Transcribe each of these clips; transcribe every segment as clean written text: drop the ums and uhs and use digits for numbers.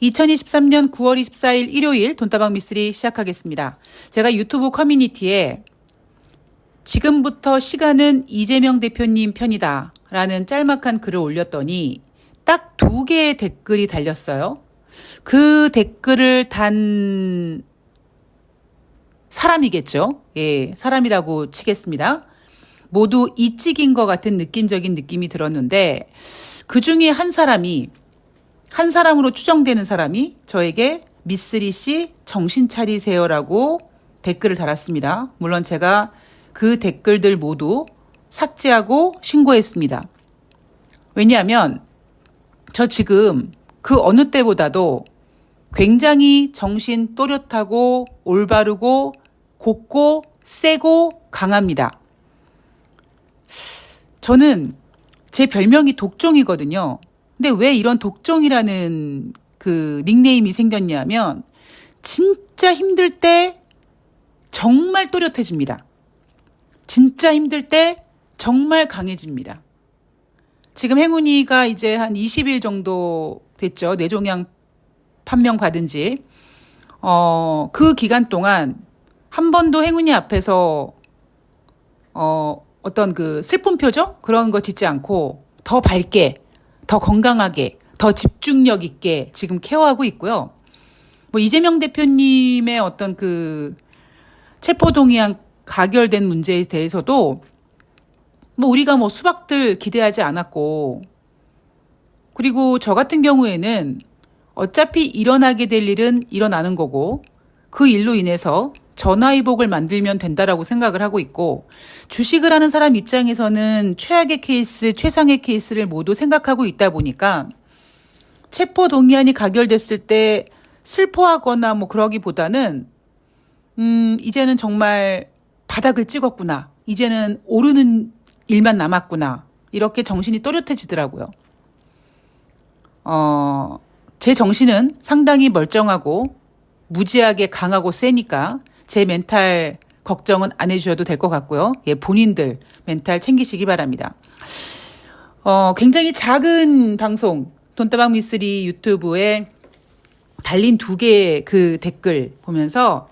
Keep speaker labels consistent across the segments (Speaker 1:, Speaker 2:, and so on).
Speaker 1: 2023년 9월 24일 일요일 돈다방 미쓰리 시작하겠습니다. 제가 유튜브 커뮤니티에 지금부터 시간은 이재명 대표님 편이다 라는 짤막한 글을 올렸더니 딱 2개의 댓글이 달렸어요. 그 댓글을 단 사람이겠죠. 예, 사람이라고 치겠습니다. 모두 이찍인 것 같은 느낌적인 느낌이 들었는데 그 중에 한 사람으로 추정되는 사람이 저에게 미쓰리 씨 정신 차리세요라고 댓글을 달았습니다. 물론 제가 그 댓글들 모두 삭제하고 신고했습니다. 왜냐하면 저 지금 그 어느 때보다도 굉장히 정신 또렷하고 올바르고 곱고 세고 강합니다. 저는 제 별명이 독종이거든요. 근데 왜 이런 독종이라는 그 닉네임이 생겼냐면 진짜 힘들 때 정말 또렷해집니다. 진짜 힘들 때 정말 강해집니다. 지금 행운이가 이제 한 20일 정도 됐죠. 뇌종양 판명 받은 지. 그 기간 동안 한 번도 행운이 앞에서 어떤 그 슬픈 표정? 그런 거 짓지 않고 더 밝게, 더 건강하게, 더 집중력 있게 지금 케어하고 있고요. 뭐 이재명 대표님의 어떤 그 체포동의안 가결된 문제에 대해서도 뭐 우리가 뭐 수박들 기대하지 않았고, 그리고 저 같은 경우에는 어차피 일어나게 될 일은 일어나는 거고 그 일로 인해서 전화위복을 만들면 된다라고 생각을 하고 있고, 주식을 하는 사람 입장에서는 최악의 케이스, 최상의 케이스를 모두 생각하고 있다 보니까 체포동의안이 가결됐을 때 슬퍼하거나 뭐 그러기보다는 이제는 정말 바닥을 찍었구나. 이제는 오르는 일만 남았구나. 이렇게 정신이 또렷해지더라고요. 제 정신은 상당히 멀쩡하고 무지하게 강하고 세니까 제 멘탈 걱정은 안 해주셔도 될 것 같고요. 예, 본인들 멘탈 챙기시기 바랍니다. 굉장히 작은 방송, 돈다방 미쓰리 유튜브에 달린 2개의 그 댓글 보면서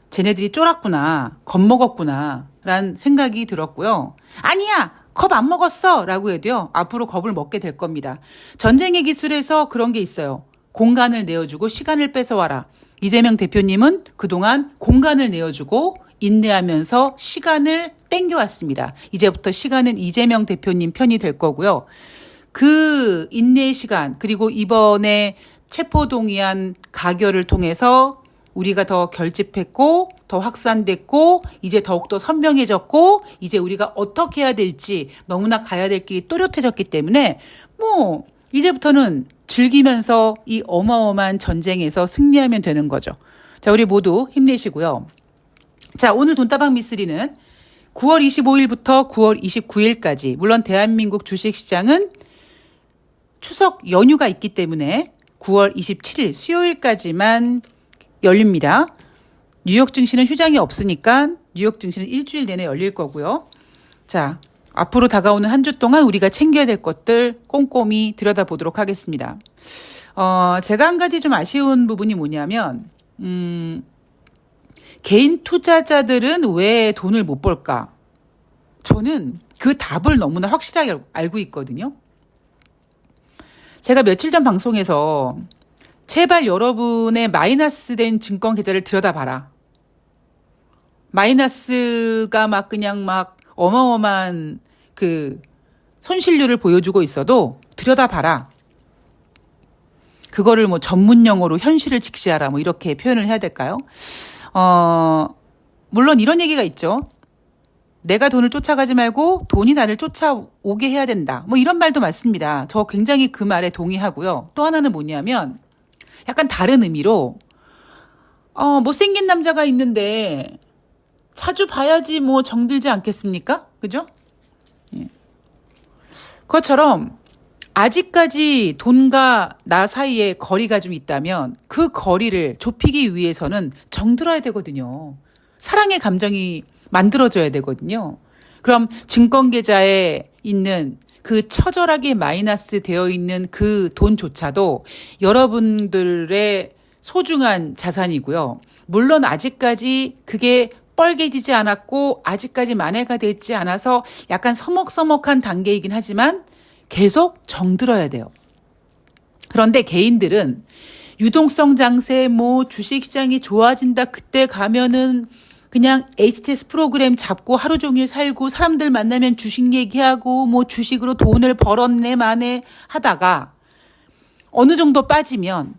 Speaker 1: 쟤네들이 쫄았구나, 겁먹었구나 라는 생각이 들었고요. 아니야! 겁 안 먹었어! 라고 해도요, 앞으로 겁을 먹게 될 겁니다. 전쟁의 기술에서 그런 게 있어요. 공간을 내어주고 시간을 뺏어와라. 이재명 대표님은 그동안 공간을 내어주고 인내하면서 시간을 땡겨왔습니다. 이제부터 시간은 이재명 대표님 편이 될 거고요. 그 인내의 시간, 그리고 이번에 체포동의안 가결을 통해서 우리가 더 결집했고 더 확산됐고 이제 더욱더 선명해졌고 이제 우리가 어떻게 해야 될지 너무나 가야 될 길이 또렷해졌기 때문에 뭐 이제부터는 즐기면서 이 어마어마한 전쟁에서 승리하면 되는 거죠. 자, 우리 모두 힘내시고요. 자, 오늘 돈다방 미쓰리는 9월 25일부터 9월 29일까지, 물론 대한민국 주식시장은 추석 연휴가 있기 때문에 9월 27일 수요일까지만 열립니다. 뉴욕 증시는 휴장이 없으니까 뉴욕 증시는 일주일 내내 열릴 거고요. 자, 앞으로 다가오는 한 주 동안 우리가 챙겨야 될 것들 꼼꼼히 들여다보도록 하겠습니다. 제가 한 가지 좀 아쉬운 부분이 뭐냐면 개인 투자자들은 왜 돈을 못 벌까? 저는 그 답을 너무나 확실하게 알고 있거든요. 제가 며칠 전 방송에서 제발 여러분의 마이너스 된 증권 계좌를 들여다봐라. 마이너스가 막 그냥 막 어마어마한 그 손실률을 보여주고 있어도 들여다봐라. 그거를 뭐 전문 용어로 현실을 직시하라 뭐 이렇게 표현을 해야 될까요? 물론 이런 얘기가 있죠. 내가 돈을 쫓아가지 말고 돈이 나를 쫓아오게 해야 된다. 뭐 이런 말도 맞습니다. 저 굉장히 그 말에 동의하고요. 또 하나는 뭐냐면 약간 다른 의미로 못생긴 남자가 있는데 자주 봐야지 뭐 정들지 않겠습니까? 그죠? 예. 그것처럼 아직까지 돈과 나 사이에 거리가 좀 있다면 그 거리를 좁히기 위해서는 정들어야 되거든요. 사랑의 감정이 만들어져야 되거든요. 그럼 증권계좌에 있는 그 처절하게 마이너스 되어 있는 그 돈조차도 여러분들의 소중한 자산이고요. 물론 아직까지 그게 뻘개지지 않았고 아직까지 만회가 되지 않아서 약간 서먹서먹한 단계이긴 하지만 계속 정들어야 돼요. 그런데 개인들은 유동성 장세, 뭐 주식시장이 좋아진다, 그때 가면은 그냥 HTS 프로그램 잡고 하루 종일 살고 사람들 만나면 주식 얘기하고 뭐 주식으로 돈을 벌었네 마네 하다가 어느 정도 빠지면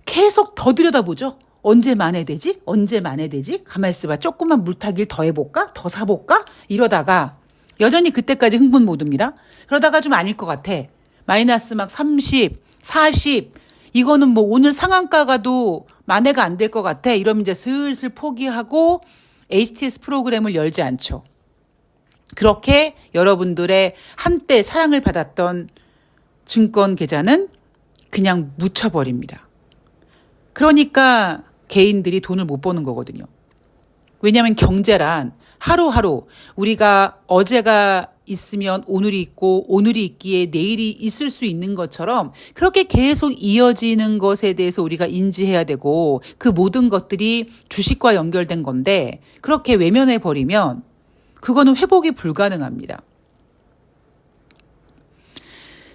Speaker 1: 계속 더 들여다보죠. 언제 만회되지? 언제 만회되지? 가만히 있어봐. 조금만 물타기를 더 해볼까? 더 사볼까? 이러다가 여전히 그때까지 흥분 모드입니다. 그러다가 좀 아닐 것 같아. 마이너스 막 30, 40 이거는 뭐 오늘 상한가 가도 만회가 안 될 것 같아. 이러면 이제 슬슬 포기하고 HTS 프로그램을 열지 않죠. 그렇게 여러분들의 한때 사랑을 받았던 증권 계좌는 그냥 묻혀버립니다. 그러니까 개인들이 돈을 못 버는 거거든요. 왜냐하면 경제란 하루하루 우리가 어제가 있으면 오늘이 있고 오늘이 있기에 내일이 있을 수 있는 것처럼 그렇게 계속 이어지는 것에 대해서 우리가 인지해야 되고 그 모든 것들이 주식과 연결된 건데 그렇게 외면해 버리면 그거는 회복이 불가능합니다.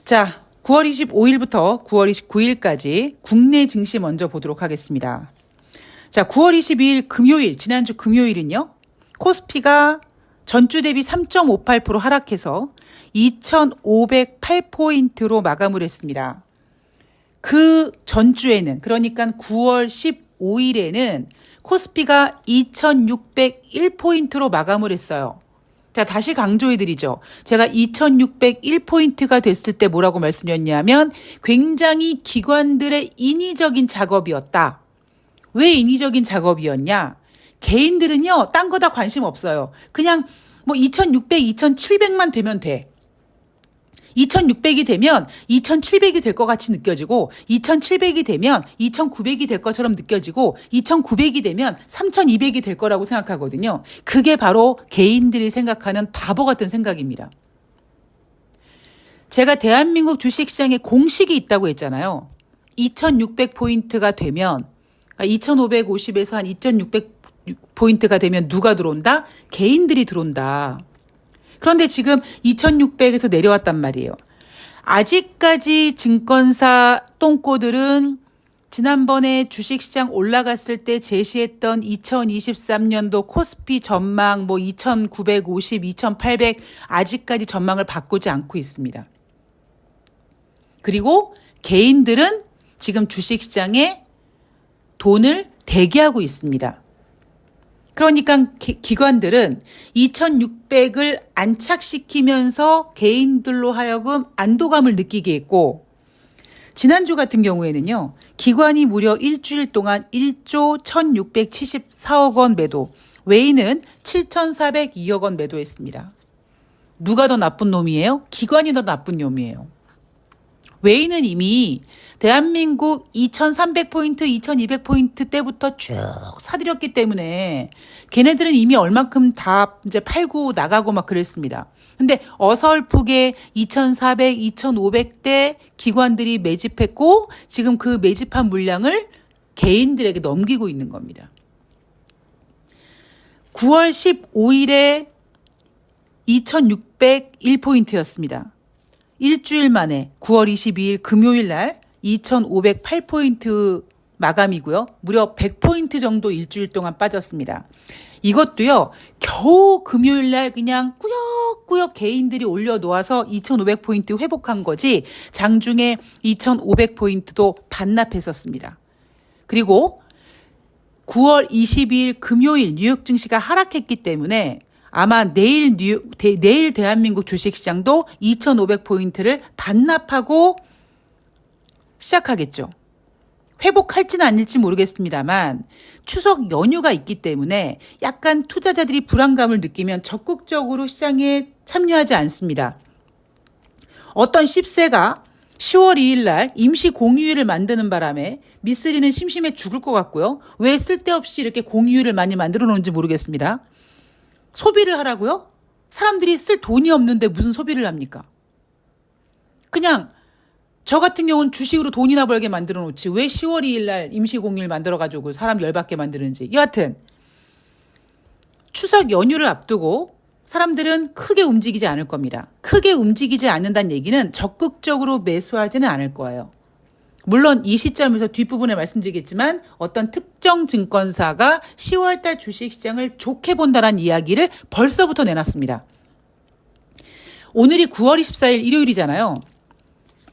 Speaker 1: 자, 9월 25일부터 9월 29일까지 국내 증시 먼저 보도록 하겠습니다. 자, 9월 22일 금요일, 지난주 금요일은요. 코스피가 전주 대비 3.58% 하락해서 2,508포인트로 마감을 했습니다. 그 전주에는, 그러니까 9월 15일에는 코스피가 2,601포인트로 마감을 했어요. 자, 다시 강조해드리죠. 제가 2,601포인트가 됐을 때 뭐라고 말씀드렸냐면 굉장히 기관들의 인위적인 작업이었다. 왜 인위적인 작업이었냐? 개인들은요, 딴 거 다 관심 없어요. 그냥 뭐 2,600, 2,700만 되면 돼. 2,600이 되면 2,700이 될 것 같이 느껴지고 2,700이 되면 2,900이 될 것처럼 느껴지고 2,900이 되면 3,200이 될 거라고 생각하거든요. 그게 바로 개인들이 생각하는 바보 같은 생각입니다. 제가 대한민국 주식시장에 공식이 있다고 했잖아요. 2,600포인트가 되면 2,550에서 한 2,600포인트가 되면 누가 들어온다? 개인들이 들어온다. 그런데 지금 2,600에서 내려왔단 말이에요. 아직까지 증권사 똥꼬들은 지난번에 주식시장 올라갔을 때 제시했던 2023년도 코스피 전망 뭐 2,950, 2,800 아직까지 전망을 바꾸지 않고 있습니다. 그리고 개인들은 지금 주식시장에 돈을 대기하고 있습니다. 그러니까 기관들은 2,600을 안착시키면서 개인들로 하여금 안도감을 느끼게 했고 지난주 같은 경우에는요. 기관이 무려 일주일 동안 1조 1,674억 원 매도, 외인은 7,402억 원 매도했습니다. 누가 더 나쁜 놈이에요? 기관이 더 나쁜 놈이에요. 외인은 이미 대한민국 2,300포인트, 2,200포인트 때부터 쭉 사들였기 때문에 걔네들은 이미 얼만큼 다 이제 팔고 나가고 막 그랬습니다. 근데 어설프게 2,400, 2,500대 기관들이 매집했고 지금 그 매집한 물량을 개인들에게 넘기고 있는 겁니다. 9월 15일에 2,601포인트였습니다. 일주일 만에 9월 22일 금요일 날 2,508포인트 마감이고요. 무려 100포인트 정도 일주일 동안 빠졌습니다. 이것도요. 겨우 금요일 날 그냥 꾸역꾸역 개인들이 올려놓아서 2,500포인트 회복한 거지 장중에 2,500포인트도 반납했었습니다. 그리고 9월 22일 금요일 뉴욕 증시가 하락했기 때문에 아마 내일 대한민국 주식시장도 2,500포인트를 반납하고 시작하겠죠. 회복할지는 아닐지 모르겠습니다만 추석 연휴가 있기 때문에 약간 투자자들이 불안감을 느끼면 적극적으로 시장에 참여하지 않습니다. 어떤 10세가 10월 2일 날 임시 공휴일을 만드는 바람에 미쓰리는 심심해 죽을 것 같고요. 왜 쓸데없이 이렇게 공휴일을 많이 만들어 놓은지 모르겠습니다. 소비를 하라고요? 사람들이 쓸 돈이 없는데 무슨 소비를 합니까? 그냥 저 같은 경우는 주식으로 돈이나 벌게 만들어 놓지 왜 10월 2일 날 임시공휴일 만들어가지고 사람 열받게 만드는지. 여하튼 추석 연휴를 앞두고 사람들은 크게 움직이지 않을 겁니다. 크게 움직이지 않는다는 얘기는 적극적으로 매수하지는 않을 거예요. 물론 이 시점에서 뒷부분에 말씀드리겠지만 어떤 특정 증권사가 10월달 주식시장을 좋게 본다는 이야기를 벌써부터 내놨습니다. 오늘이 9월 24일 일요일이잖아요.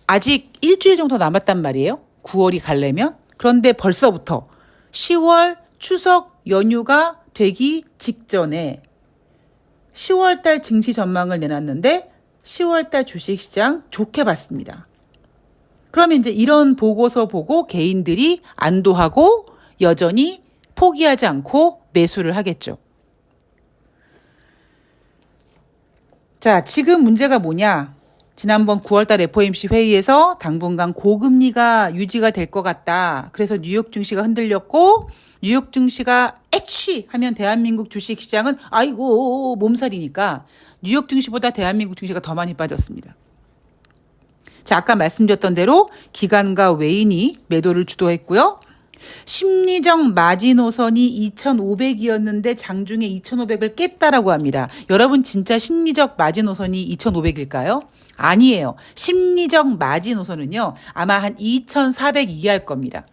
Speaker 1: 아직 일주일 정도 남았단 말이에요. 9월이 가려면. 그런데 벌써부터 10월 추석 연휴가 되기 직전에 10월달 증시 전망을 내놨는데 10월달 주식시장 좋게 봤습니다. 그러면 이제 이런 보고서 보고 개인들이 안도하고 여전히 포기하지 않고 매수를 하겠죠. 자, 지금 문제가 뭐냐? 지난번 9월달 FOMC 회의에서 당분간 고금리가 유지가 될 것 같다. 그래서 뉴욕 증시가 흔들렸고 뉴욕 증시가 애취 하면 대한민국 주식시장은 아이고 몸살이니까 뉴욕 증시보다 대한민국 증시가 더 많이 빠졌습니다. 자, 아까 말씀드렸던 대로 기관과 외인이 매도를 주도했고요. 심리적 마지노선이 2,500이었는데 장중에 2,500을 깼다라고 합니다. 여러분 진짜 심리적 마지노선이 2,500일까요? 아니에요. 심리적 마지노선은요. 아마 한 2,400 이하일 겁니다.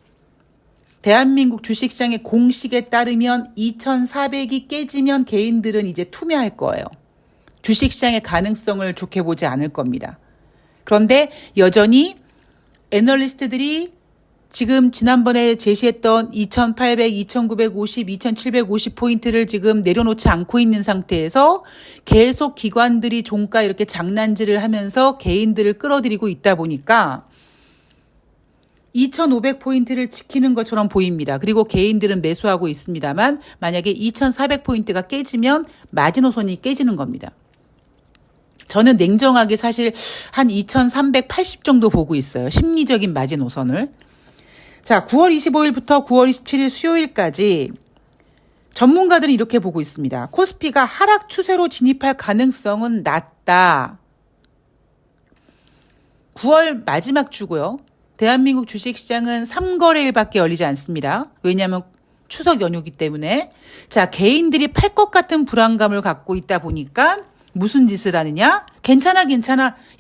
Speaker 1: 대한민국 주식시장의 공식에 따르면 2,400이 깨지면 개인들은 이제 투매할 거예요. 주식시장의 가능성을 좋게 보지 않을 겁니다. 그런데 여전히 애널리스트들이 지금 지난번에 제시했던 2,800, 2,950, 2,750포인트를 지금 내려놓지 않고 있는 상태에서 계속 기관들이 종가 이렇게 장난질을 하면서 개인들을 끌어들이고 있다 보니까 2,500포인트를 지키는 것처럼 보입니다. 그리고 개인들은 매수하고 있습니다만 만약에 2,400포인트가 깨지면 마지노선이 깨지는 겁니다. 저는 냉정하게 사실 한 2,380 정도 보고 있어요. 심리적인 마지노선을. 자, 9월 25일부터 9월 27일 수요일까지 전문가들은 이렇게 보고 있습니다. 코스피가 하락 추세로 진입할 가능성은 낮다. 9월 마지막 주고요. 대한민국 주식시장은 3거래일밖에 열리지 않습니다. 왜냐하면 추석 연휴이기 때문에. 자, 개인들이 팔 것 같은 불안감을 갖고 있다 보니까 무슨 짓을 하느냐? 괜찮아.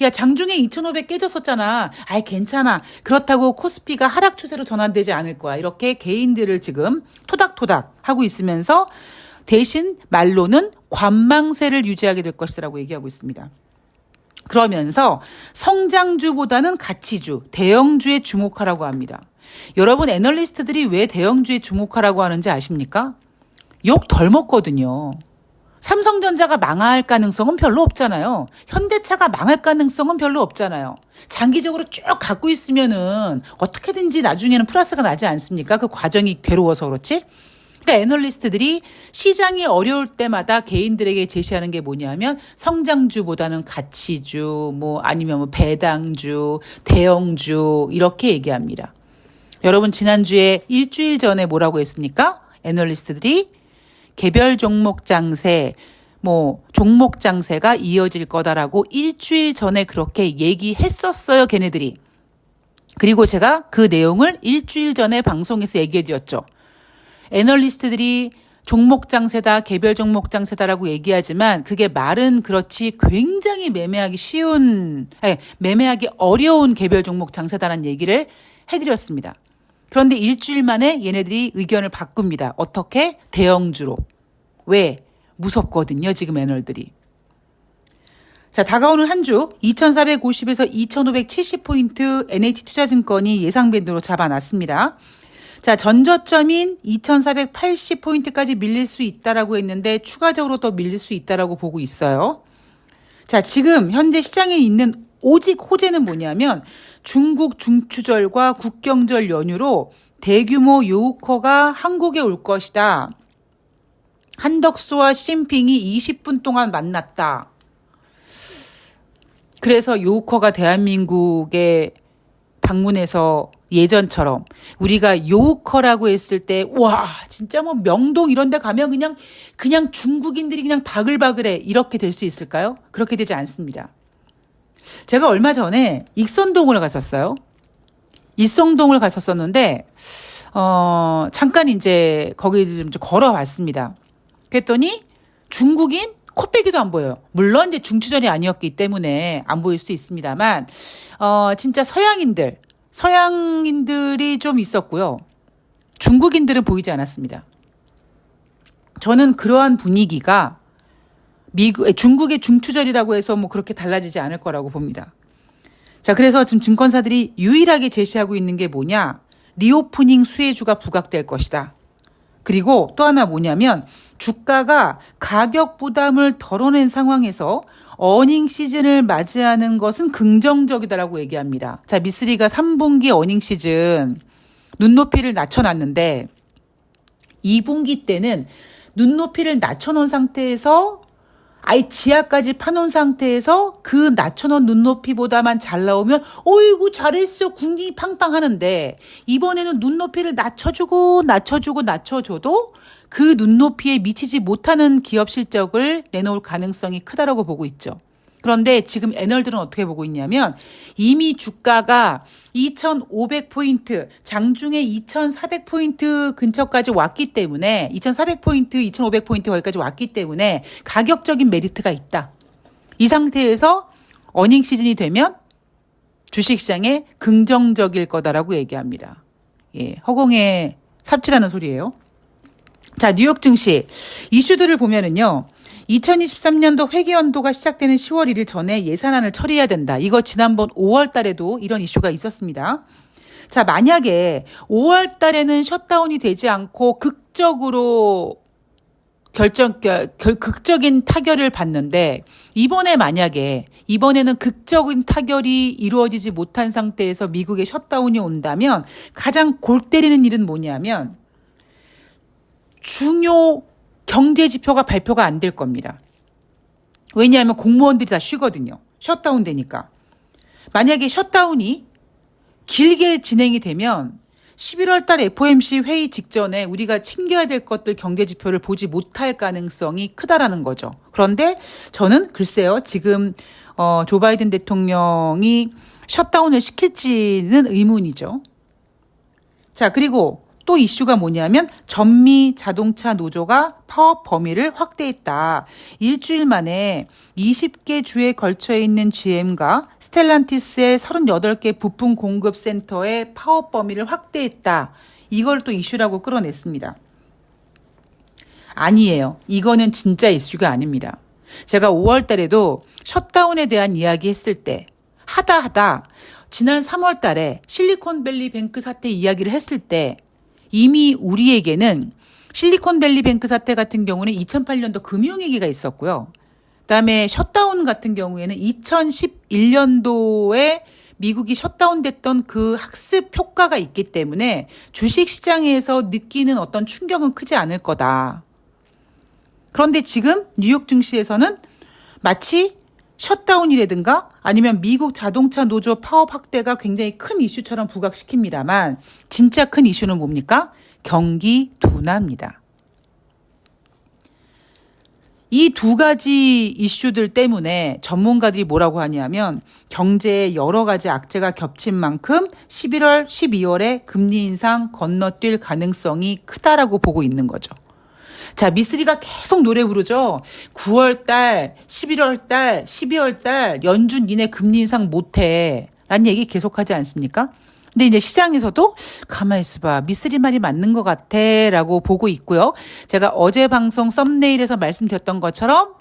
Speaker 1: 야, 장중에 2,500 깨졌었잖아. 아이, 괜찮아. 그렇다고 코스피가 하락 추세로 전환되지 않을 거야. 이렇게 개인들을 지금 토닥토닥 하고 있으면서 대신 말로는 관망세를 유지하게 될 것이라고 얘기하고 있습니다. 그러면서 성장주보다는 가치주, 대형주에 주목하라고 합니다. 여러분, 애널리스트들이 왜 대형주에 주목하라고 하는지 아십니까? 욕 덜 먹거든요. 삼성전자가 망할 가능성은 별로 없잖아요. 현대차가 망할 가능성은 별로 없잖아요. 장기적으로 쭉 갖고 있으면은 어떻게든지 나중에는 플러스가 나지 않습니까? 그 과정이 괴로워서 그렇지? 그러니까 애널리스트들이 시장이 어려울 때마다 개인들에게 제시하는 게 뭐냐면 성장주보다는 가치주, 아니면 배당주, 대형주 이렇게 얘기합니다. 여러분 지난주에 일주일 전에 뭐라고 했습니까? 애널리스트들이 개별 종목 장세, 종목 장세가 이어질 거다라고 일주일 전에 그렇게 얘기했었어요, 걔네들이. 그리고 제가 그 내용을 일주일 전에 방송에서 얘기해 드렸죠. 애널리스트들이 종목 장세다, 개별 종목 장세다라고 얘기하지만 그게 말은 그렇지 굉장히 매매하기 어려운 개별 종목 장세다라는 얘기를 해드렸습니다. 그런데 일주일 만에 얘네들이 의견을 바꿉니다. 어떻게? 대형주로. 왜? 무섭거든요, 지금 애널들이. 자, 다가오는 한 주 2,450에서 2,570포인트 NH투자증권이 예상 밴드로 잡아놨습니다. 자, 전저점인 2,480포인트까지 밀릴 수 있다라고 했는데 추가적으로 더 밀릴 수 있다라고 보고 있어요. 자, 지금 현재 시장에 있는 오직 호재는 뭐냐면 중국 중추절과 국경절 연휴로 대규모 요우커가 한국에 올 것이다. 한덕수와 시진핑이 20분 동안 만났다. 그래서 요우커가 대한민국에 방문해서 예전처럼 우리가 요우커라고 했을 때 와 진짜 명동 이런 데 가면 그냥 중국인들이 그냥 바글바글해 이렇게 될 수 있을까요? 그렇게 되지 않습니다. 제가 얼마 전에 익선동을 갔었어요. 익선동을 갔었었는데, 잠깐 이제 거기 좀 걸어봤습니다. 그랬더니 중국인 코빼기도 안 보여요. 물론 이제 중추절이 아니었기 때문에 안 보일 수도 있습니다만, 진짜 서양인들이 좀 있었고요. 중국인들은 보이지 않았습니다. 저는 그러한 분위기가 중국의 중추절이라고 해서 뭐 그렇게 달라지지 않을 거라고 봅니다. 자, 그래서 지금 증권사들이 유일하게 제시하고 있는 게 뭐냐? 리오프닝 수혜주가 부각될 것이다. 그리고 또 하나 뭐냐면 주가가 가격 부담을 덜어낸 상황에서 어닝 시즌을 맞이하는 것은 긍정적이다라고 얘기합니다. 자, 미쓰리가 3분기 어닝 시즌 눈높이를 낮춰놨는데 2분기 때는 눈높이를 낮춰놓은 상태에서 아예 지하까지 파놓은 상태에서 그 낮춰놓은 눈높이보다만 잘 나오면 어이구 잘했어 궁둥이 팡팡 하는데 이번에는 눈높이를 낮춰줘도 그 눈높이에 미치지 못하는 기업 실적을 내놓을 가능성이 크다라고 보고 있죠. 그런데 지금 애널들은 어떻게 보고 있냐면 이미 주가가 2,500포인트, 장중에 2,400포인트 근처까지 왔기 때문에 2,400포인트, 2,500포인트 거기까지 왔기 때문에 가격적인 메리트가 있다. 이 상태에서 어닝 시즌이 되면 주식시장에 긍정적일 거다라고 얘기합니다. 예, 허공에 삽질하는 소리예요. 자, 뉴욕 증시 이슈들을 보면은요. 2023년도 회계연도가 시작되는 10월 1일 전에 예산안을 처리해야 된다. 이거 지난번 5월 달에도 이런 이슈가 있었습니다. 자, 만약에 5월 달에는 셧다운이 되지 않고 극적인 타결을 받는데 이번에는 극적인 타결이 이루어지지 못한 상태에서 미국의 셧다운이 온다면 가장 골 때리는 일은 뭐냐면 중요 경제 지표가 발표가 안 될 겁니다. 왜냐하면 공무원들이 다 쉬거든요. 셧다운 되니까. 만약에 셧다운이 길게 진행이 되면 11월 달 FOMC 회의 직전에 우리가 챙겨야 될 것들 경제 지표를 보지 못할 가능성이 크다라는 거죠. 그런데 저는 글쎄요. 지금 조 바이든 대통령이 셧다운을 시킬지는 의문이죠. 자, 그리고 또 이슈가 뭐냐면 전미 자동차 노조가 파업 범위를 확대했다. 일주일 만에 20개 주에 걸쳐 있는 GM과 스텔란티스의 38개 부품 공급 센터의 파업 범위를 확대했다. 이걸 또 이슈라고 끌어냈습니다. 아니에요. 이거는 진짜 이슈가 아닙니다. 제가 5월 달에도 셧다운에 대한 이야기 했을 때 하다 지난 3월 달에 실리콘밸리 뱅크 사태 이야기를 했을 때 이미 우리에게는 실리콘밸리 뱅크 사태 같은 경우는 2008년도 금융위기가 있었고요. 그다음에 셧다운 같은 경우에는 2011년도에 미국이 셧다운됐던 그 학습 효과가 있기 때문에 주식시장에서 느끼는 어떤 충격은 크지 않을 거다. 그런데 지금 뉴욕 증시에서는 마치 셧다운이라든가 아니면 미국 자동차 노조 파업 확대가 굉장히 큰 이슈처럼 부각시킵니다만 진짜 큰 이슈는 뭡니까? 경기 둔화입니다. 이 두 가지 이슈들 때문에 전문가들이 뭐라고 하냐면 경제에 여러 가지 악재가 겹친 만큼 11월, 12월에 금리 인상 건너뛸 가능성이 크다라고 보고 있는 거죠. 자, 미쓰리가 계속 노래 부르죠. 9월 달, 11월 달, 12월 달 연준 이내 금리 인상 못해 라는 얘기 계속하지 않습니까? 근데 이제 시장에서도 가만히 있어봐. 미쓰리 말이 맞는 것 같아 라고 보고 있고요. 제가 어제 방송 썸네일에서 말씀드렸던 것처럼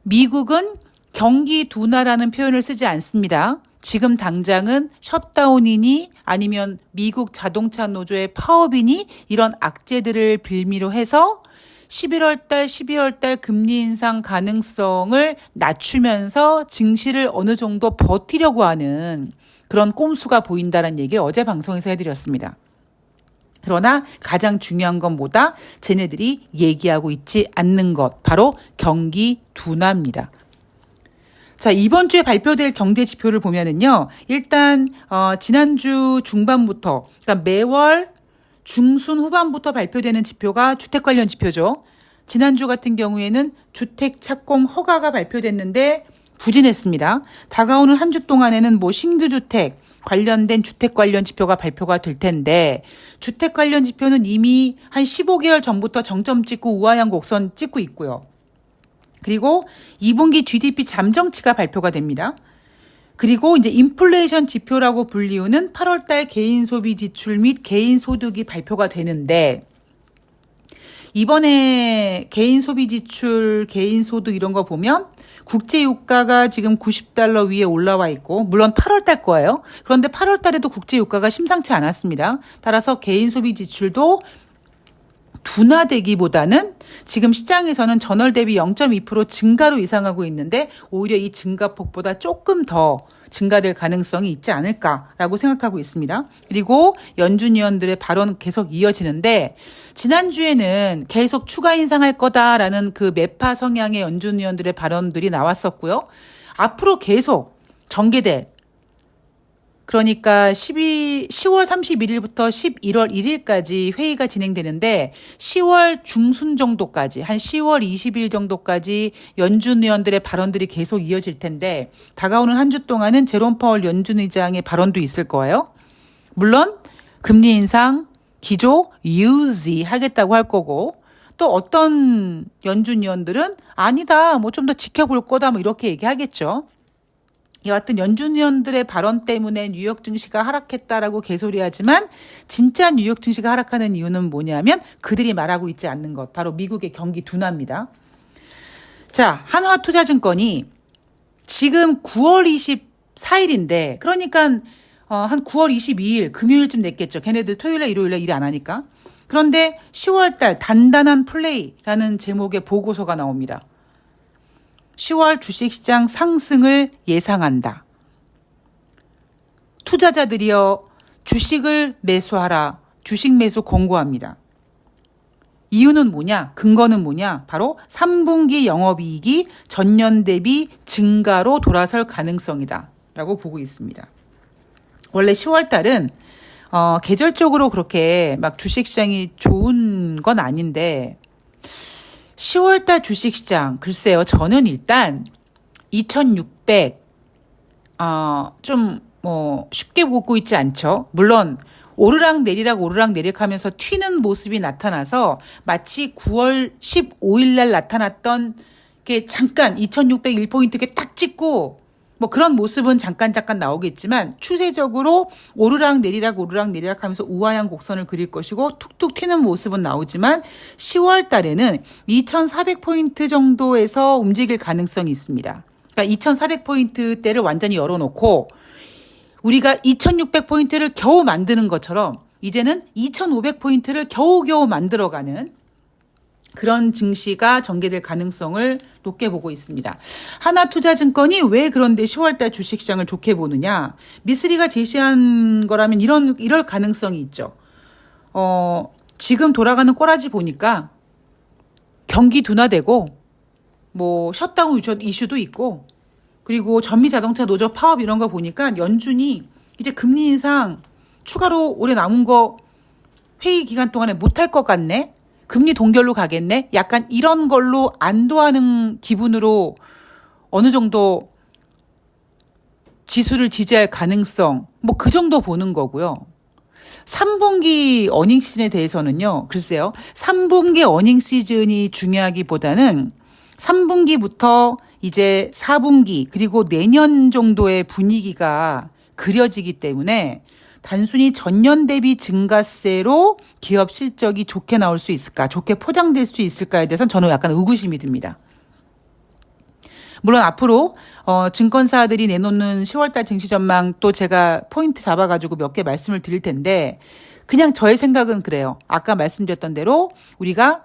Speaker 1: 미국은 경기 둔화라는 표현을 쓰지 않습니다. 지금 당장은 셧다운이니 아니면 미국 자동차 노조의 파업이니 이런 악재들을 빌미로 해서 11월 달, 12월 달 금리 인상 가능성을 낮추면서 증시를 어느 정도 버티려고 하는 그런 꼼수가 보인다는 얘기를 어제 방송에서 해드렸습니다. 그러나 가장 중요한 건 뭐다? 쟤네들이 얘기하고 있지 않는 것, 바로 경기 둔화입니다. 자, 이번 주에 발표될 경제 지표를 보면은요, 일단 지난주 중반부터, 그러니까 매월 중순 후반부터 발표되는 지표가 주택 관련 지표죠. 지난주 같은 경우에는 주택 착공 허가가 발표됐는데 부진했습니다. 다가오는 한 주 동안에는 뭐 신규 주택 관련된 주택 관련 지표가 발표가 될 텐데 주택 관련 지표는 이미 한 15개월 전부터 정점 찍고 우하향 곡선 찍고 있고요. 그리고 2분기 GDP 잠정치가 발표가 됩니다. 그리고 이제 인플레이션 지표라고 불리우는 8월 달 개인 소비 지출 및 개인 소득이 발표가 되는데 이번에 개인 소비 지출, 개인 소득 이런 거 보면 국제 유가가 지금 90달러 위에 올라와 있고 물론 8월 달 거예요. 그런데 8월 달에도 국제 유가가 심상치 않았습니다. 따라서 개인 소비 지출도 둔화되기보다는 지금 시장에서는 전월 대비 0.2% 증가로 예상하고 있는데 오히려 이 증가폭보다 조금 더 증가될 가능성이 있지 않을까라고 생각하고 있습니다. 그리고 연준 위원들의 발언 계속 이어지는데 지난주에는 계속 추가 인상할 거다라는 그 매파 성향의 연준 위원들의 발언들이 나왔었고요. 앞으로 계속 전개될 그러니까 10월 31일부터 11월 1일까지 회의가 진행되는데 10월 중순 정도까지 한 10월 20일 정도까지 연준 의원들의 발언들이 계속 이어질 텐데 다가오는 한 주 동안은 제롬 파월 연준 의장의 발언도 있을 거예요. 물론 금리 인상 기조 유지하겠다고 할 거고 또 어떤 연준 의원들은 아니다 뭐 좀 더 지켜볼 거다 뭐 이렇게 얘기하겠죠. 여하튼 연준 위원들의 발언 때문에 뉴욕 증시가 하락했다라고 개소리하지만 진짜 뉴욕 증시가 하락하는 이유는 뭐냐면 그들이 말하고 있지 않는 것. 바로 미국의 경기 둔화입니다. 자, 한화투자증권이 지금 9월 24일인데 그러니까 한 9월 22일 금요일쯤 냈겠죠. 걔네들 토요일에 일요일에 일 안 하니까. 그런데 10월 달 단단한 플레이라는 제목의 보고서가 나옵니다. 10월 주식시장 상승을 예상한다. 투자자들이여 주식을 매수하라. 주식 매수 권고합니다. 이유는 뭐냐? 근거는 뭐냐? 바로 3분기 영업이익이 전년 대비 증가로 돌아설 가능성이다. 라고 보고 있습니다. 원래 10월 달은 계절적으로 그렇게 막 주식시장이 좋은 건 아닌데 10월달 주식시장 글쎄요. 저는 일단 2600 좀 뭐 쉽게 보고 있지 않죠. 물론 오르락 내리락 하면서 튀는 모습이 나타나서 마치 9월 15일 날 나타났던 게 잠깐 2601포인트게 딱 찍고 뭐 그런 모습은 잠깐 나오겠지만 추세적으로 오르락 내리락 하면서 우하향 곡선을 그릴 것이고 툭툭 튀는 모습은 나오지만 10월 달에는 2400포인트 정도에서 움직일 가능성이 있습니다. 그러니까 2400포인트대를 완전히 열어놓고 우리가 2600포인트를 겨우 만드는 것처럼 이제는 2500포인트를 겨우겨우 만들어가는 그런 증시가 전개될 가능성을 높게 보고 있습니다. 하나투자증권이 왜 그런데 10월달 주식시장을 좋게 보느냐? 미쓰리가 제시한 거라면 이럴 가능성이 있죠. 지금 돌아가는 꼬라지 보니까 경기 둔화되고 뭐 셧다운 이슈도 있고 그리고 전미자동차 노조 파업 이런 거 보니까 연준이 이제 금리 인상 추가로 올해 남은 거 회의 기간 동안에 못할 것 같네. 금리 동결로 가겠네? 약간 이런 걸로 안도하는 기분으로 어느 정도 지수를 지지할 가능성, 뭐 그 정도 보는 거고요. 3분기 어닝 시즌에 대해서는요, 글쎄요. 3분기 어닝 시즌이 중요하기보다는 3분기부터 이제 4분기, 그리고 내년 정도의 분위기가 그려지기 때문에 단순히 전년 대비 증가세로 기업 실적이 좋게 나올 수 있을까, 좋게 포장될 수 있을까에 대해서는 저는 약간 의구심이 듭니다. 물론 앞으로 증권사들이 내놓는 10월달 증시 전망 또 제가 포인트 잡아가지고 몇 개 말씀을 드릴 텐데 그냥 저의 생각은 그래요. 아까 말씀드렸던 대로 우리가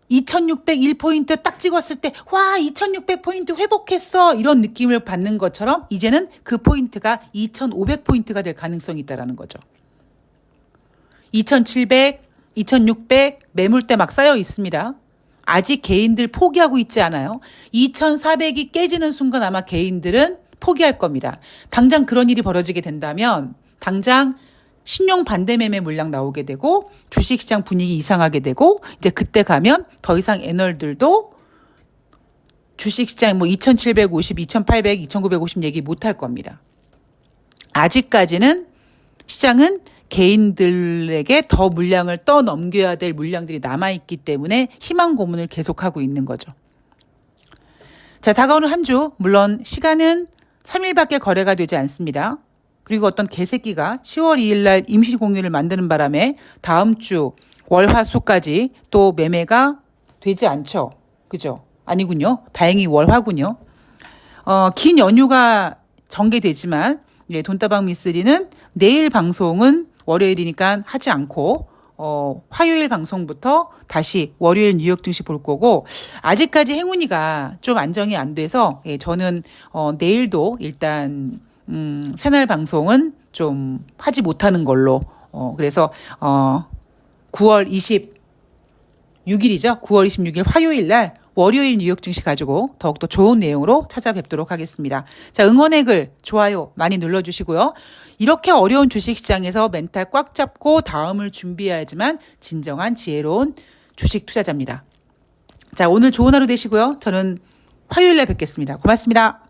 Speaker 1: 2601포인트 딱 찍었을 때 와 2600포인트 회복했어 이런 느낌을 받는 것처럼 이제는 그 포인트가 2500포인트가 될 가능성이 있다는 거죠. 2700, 2600 매물대 막 쌓여 있습니다. 아직 개인들 포기하고 있지 않아요. 2400이 깨지는 순간 아마 개인들은 포기할 겁니다. 당장 그런 일이 벌어지게 된다면 당장 신용 반대 매매 물량 나오게 되고 주식시장 분위기 이상하게 되고 이제 그때 가면 더 이상 애널들도 주식시장 뭐 2,750, 2,800, 2,950 얘기 못할 겁니다. 아직까지는 시장은 개인들에게 더 물량을 떠넘겨야 될 물량들이 남아있기 때문에 희망 고문을 계속하고 있는 거죠. 자, 다가오는 한 주, 물론 시간은 3일밖에 거래가 되지 않습니다. 그리고 어떤 개새끼가 10월 2일 날 임시 공휴일을 만드는 바람에 다음 주 월화수까지 또 매매가 되지 않죠. 그죠? 아니군요. 다행히 월화군요. 긴 연휴가 전개되지만 돈다방 미쓰리는 내일 방송은 월요일이니까 하지 않고 화요일 방송부터 다시 월요일 뉴욕 증시 볼 거고 아직까지 행운이가 좀 안정이 안 돼서 저는 내일도 일단 새날 방송은 좀 하지 못하는 걸로 그래서 9월 26일이죠. 9월 26일 화요일 날 월요일 뉴욕 증시 가지고 더욱더 좋은 내용으로 찾아뵙도록 하겠습니다. 자, 응원의 글, 좋아요 많이 눌러주시고요. 이렇게 어려운 주식시장에서 멘탈 꽉 잡고 다음을 준비해야지만 진정한 지혜로운 주식 투자자입니다. 자, 오늘 좋은 하루 되시고요. 저는 화요일 날 뵙겠습니다. 고맙습니다.